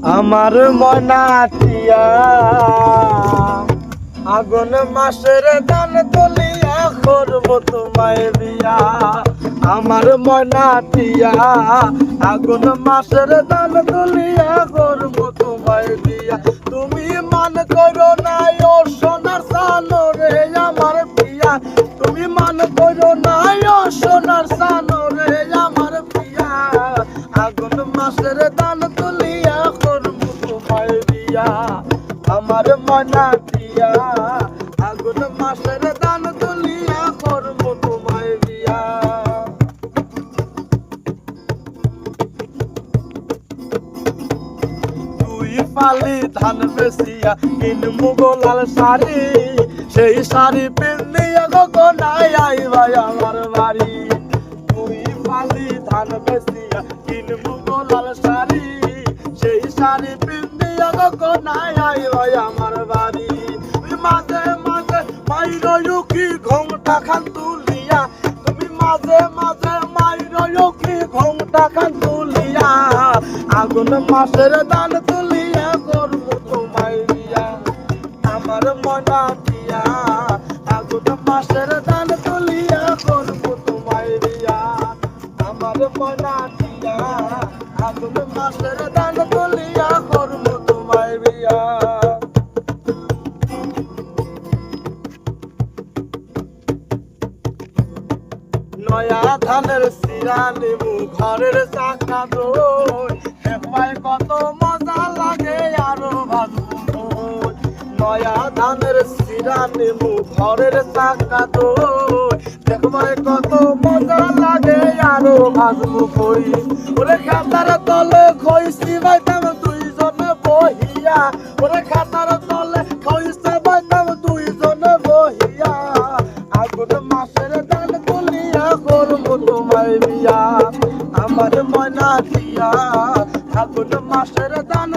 আমার মনাটিয়া আগুন মাসের দান তুলিয়া করব তোমায় বিয়া। আমার মনাটিয়া আগুন মাসের দান তুলিয়া করব তোমায় বিয়া। তুমি মান করো না ও সোনার সানো রে আমার প্রিয়া। তুমি মান করো না ও সোনার সানো রে আমার প্রিয়া। আগুন মাসের দান তুলিয়া করব তোমায় বিয়া। আমার মনাটিয়া আগুন মাসের দান তুলিয়া করব তোমায় বিয়া। দুই পালি ধান বেচিয়া কিনবো গোলাল শাড়ি, সেই শাড়ি পিন্দিয়া গগনায় আইবাই আমার বাড়ি। দুই পালি ধান বেচিয়া কিনবো গোলাল শাড়ি, সেই শাড়ি পিন্দিয়া গগনায় আইবাই আমার বাড়ি। মাঝে মাঝে মাইরো কি ঘোমটা খান তুলিয়া, তুমি মাঝে মাঝে মাইরো কি ঘোমটা খান তুলিয়া। আগুন মাসের দান তুলিয়া করব তোমায় বিয়া। আমার মনাটিয়া আগুন মাসের দান তুলিয়া করব তোমায় বিয়া। আমার মনাটিয়া আগুন মাসের দান তুলিয়া করব তোমায় বিয়া। নয়া ধানের শিরা নেবু ঘরের চাকা দই, দেখবাই কত মজা লাগে আরো ভাজবো। নয়া ধানের শিরা নেবু ঘরের চাকা দই, দেখবাই কত মজা লাগে আরো ভাজবো কই। ওরে খাতার তলে খইছি বাইতাম দুইজনে বহিয়া, ওরে খাতার তলে খইছে বাইতাম দুইজনে বহিয়া। আগুন মাসের দান তুলিয়া করব তোমায় বিয়া। আমার মনাটিয়া আগুন মাসের দান